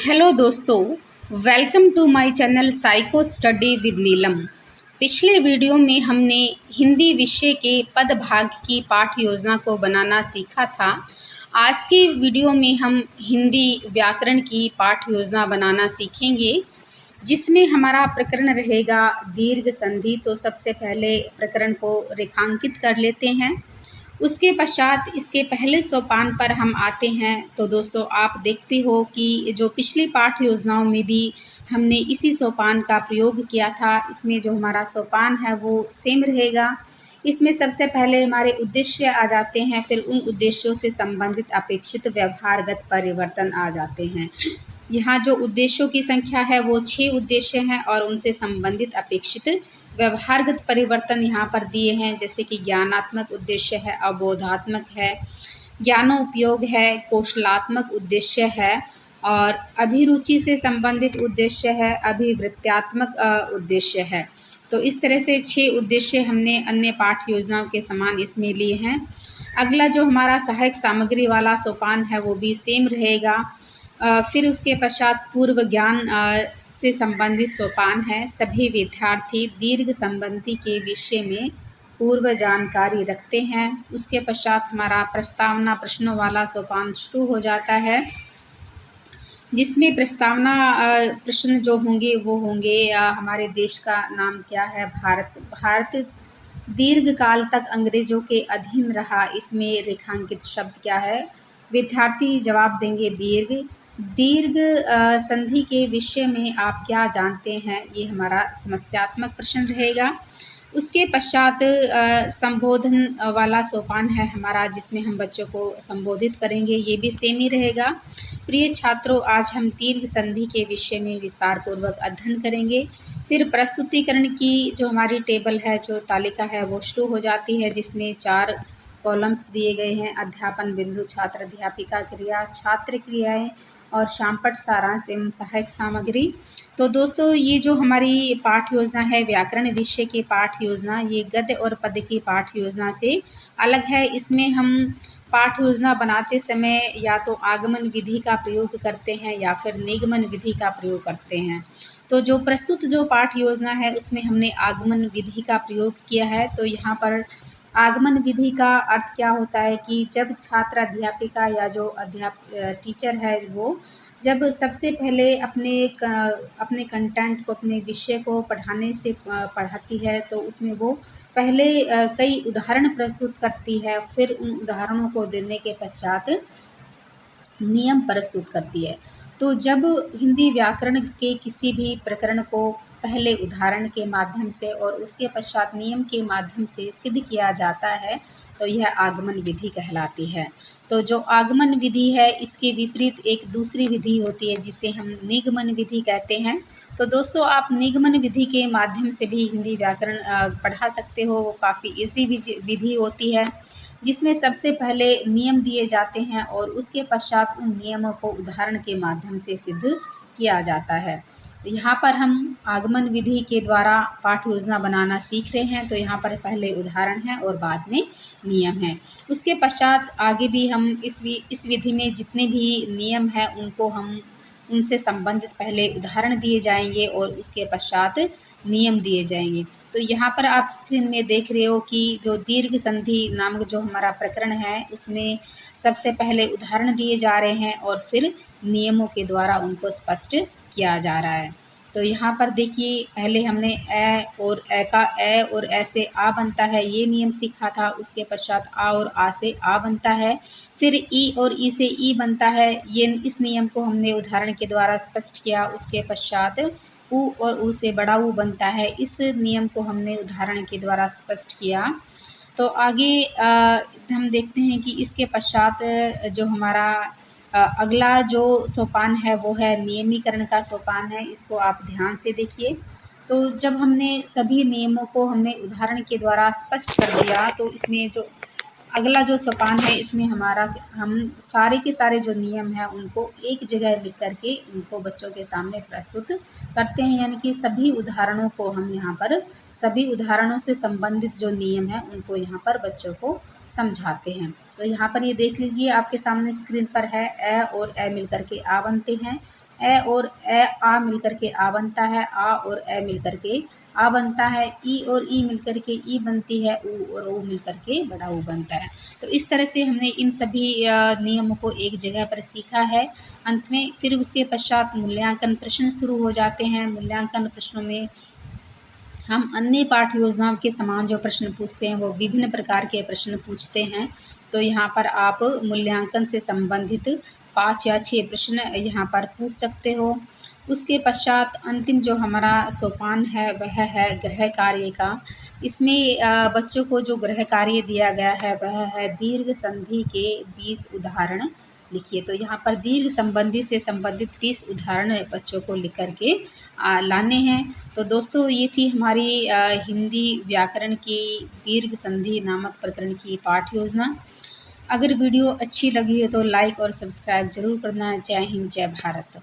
Hello दोस्तों, welcome to my channel psycho study with Neelam. पिछले video में हमने हिंदी विषय के पदभाग की पाठ योजना को बनाना सीखा था। आज के वीडियो में हम हिंदी व्याकरण की पाठ योजना बनाना सीखेंगे, जिसमें हमारा प्रकरण रहेगा दीर्घ संधि। तो सबसे पहले प्रकरण को रेखांकित कर लेते हैं। उसके पश्चात इसके पहले सोपान पर हम आते हैं। तो दोस्तों, आप देखते हो कि जो पिछली पाठ योजनाओं में भी हमने इसी सोपान का प्रयोग किया था। इसमें जो हमारा सोपान है वो सेम रहेगा। इसमें सबसे पहले हमारे उद्देश्य आ जाते हैं, फिर उन उद्देश्यों से संबंधित अपेक्षित व्यवहारगत परिवर्तन आ जाते हैं। यहाँ जो उद्देश्यों की संख्या है वो 6 उद्देश्य हैं और उनसे संबंधित अपेक्षित व्यवहारगत परिवर्तन यहाँ पर दिए हैं, जैसे कि ज्ञानात्मक उद्देश्य है, अवबोधात्मक है, ज्ञानोपयोग है, कौशलात्मक उद्देश्य है और अभिरुचि से संबंधित उद्देश्य है, अभिवृत्त्यात्मक उद्देश्य है। तो इस तरह से 6 उद्देश्य हमने अन्य पाठ योजनाओं के समान इसमें लिए हैं। अगला जो हमारा सहायक सामग्री वाला सोपान है वो भी सेम रहेगा। फिर उसके पश्चात पूर्व ज्ञान से संबंधित सोपान है। सभी विद्यार्थी दीर्घ संबंधी के विषय में पूर्व जानकारी रखते हैं। उसके पश्चात हमारा प्रस्तावना प्रश्नों वाला सोपान शुरू हो जाता है, जिसमें प्रस्तावना प्रश्न जो होंगे वो होंगे हमारे देश का नाम क्या है, भारत दीर्घ काल तक अंग्रेजों के अधीन रहा। इसमें रेखांकित शब्द क्या है। विद्यार्थी जवाब देंगे दीर्घ संधि के विषय में आप क्या जानते हैं। ये हमारा समस्यात्मक प्रश्न रहेगा। उसके पश्चात संबोधन वाला सोपान है हमारा, जिसमें हम बच्चों को संबोधित करेंगे। ये भी सेम ही रहेगा। प्रिय छात्रों, आज हम दीर्घ संधि के विषय में विस्तार पूर्वक अध्ययन करेंगे। फिर प्रस्तुतिकरण की जो हमारी टेबल है, जो तालिका है, वो शुरू हो जाती है, जिसमें 4 कॉलम्स दिए गए हैं। अध्यापन बिंदु, छात्र अध्यापिका क्रिया, छात्र क्रियाएं और शामपट सारांश एवं सहायक सामग्री। तो दोस्तों, ये जो हमारी पाठ योजना है व्याकरण विषय की पाठ योजना, ये गद्य और पद्य की पाठ योजना से अलग है। इसमें हम पाठ योजना बनाते समय या तो आगमन विधि का प्रयोग करते हैं या फिर निगमन विधि का प्रयोग करते हैं। तो जो प्रस्तुत जो पाठ योजना है उसमें हमने आगमन विधि का प्रयोग किया है। तो यहाँ पर आगमन विधि का अर्थ क्या होता है कि जब छात्र अध्यापिका या जो टीचर है वो जब सबसे पहले अपने कंटेंट को, अपने विषय को पढ़ाने से पढ़ाती है, तो उसमें वो पहले कई उदाहरण प्रस्तुत करती है। फिर उन उदाहरणों को देने के पश्चात नियम प्रस्तुत करती है। तो जब हिंदी व्याकरण के किसी भी प्रकरण को पहले उदाहरण के माध्यम से और उसके पश्चात नियम के माध्यम से सिद्ध किया जाता है, तो यह आगमन विधि कहलाती है। तो जो आगमन विधि है, इसके विपरीत एक दूसरी विधि होती है जिसे हम निगमन विधि कहते हैं। तो दोस्तों, आप निगमन विधि के माध्यम से भी हिंदी व्याकरण पढ़ा सकते हो। वो काफ़ी ईजी विधि होती है, जिसमें सबसे पहले नियम दिए जाते हैं और उसके पश्चात उन नियमों को उदाहरण के माध्यम से सिद्ध किया जाता है। यहाँ पर हम आगमन विधि के द्वारा पाठ योजना बनाना सीख रहे हैं। तो यहाँ पर पहले उदाहरण है और बाद में नियम है। उसके पश्चात आगे भी हम इस विधि में जितने भी नियम हैं उनसे संबंधित पहले उदाहरण दिए जाएंगे और उसके पश्चात नियम दिए जाएंगे। तो यहाँ पर आप स्क्रीन में देख रहे हो कि जो दीर्घ संधि नामक जो हमारा प्रकरण है उसमें सबसे पहले उदाहरण दिए जा रहे हैं और फिर नियमों के द्वारा उनको स्पष्ट किया जा रहा है। तो यहाँ पर देखिए, पहले हमने ए और ए का ए और ए से आ बनता है, ये नियम सीखा था। उसके पश्चात आ और आ से आ बनता है। फिर ई और ई से ई बनता है, ये इस नियम को हमने उदाहरण के द्वारा स्पष्ट किया। उसके पश्चात ऊ और ऊ से बड़ा ऊ बनता है, इस नियम को हमने उदाहरण के द्वारा स्पष्ट किया। तो आगे हम देखते हैं कि इसके पश्चात जो हमारा अगला जो सोपान है वो है नियमीकरण का सोपान है। इसको आप ध्यान से देखिए। तो जब हमने सभी नियमों को हमने उदाहरण के द्वारा स्पष्ट कर दिया, तो इसमें जो अगला जो सोपान है इसमें हम सारे के सारे जो नियम हैं उनको एक जगह लिख करके उनको बच्चों के सामने प्रस्तुत करते हैं। यानी कि सभी उदाहरणों को हम यहाँ पर सभी उदाहरणों से संबंधित जो नियम हैं उनको यहाँ पर बच्चों को समझाते हैं। तो यहाँ पर ये देख लीजिए, आपके सामने स्क्रीन पर है ए और ए मिलकर के आ बनते हैं। ए और आ मिलकर के आ बनता है, आ और ए मिलकर के आ बनता है, ई और ई मिलकर के ई बनती है, ऊ और ऊ मिलकर के बड़ा ऊ बनता है। तो इस तरह से हमने इन सभी नियमों को एक जगह पर सीखा है। अंत में फिर उसके पश्चात मूल्यांकन प्रश्न शुरू हो जाते हैं। मूल्यांकन प्रश्नों में हम अन्य पाठ्य योजनाओं के समान जो प्रश्न पूछते हैं वो विभिन्न प्रकार के प्रश्न पूछते हैं। तो यहाँ पर आप मूल्यांकन से संबंधित 5 या 6 प्रश्न यहाँ पर पूछ सकते हो। उसके पश्चात अंतिम जो हमारा सोपान है वह है गृह कार्य का। इसमें बच्चों को जो गृह कार्य दिया गया है वह है दीर्घ संधि के 20 उदाहरण लिखिए। तो यहाँ पर दीर्घ संबंधी से संबंधित 20 उदाहरण बच्चों को लिख कर के लाने हैं। तो दोस्तों ये थी हमारी हिंदी व्याकरण की दीर्घ संधि नामक प्रकरण की पाठ्य योजना। अगर वीडियो अच्छी लगी है तो लाइक और सब्सक्राइब ज़रूर करना। जय हिंद, जय भारत।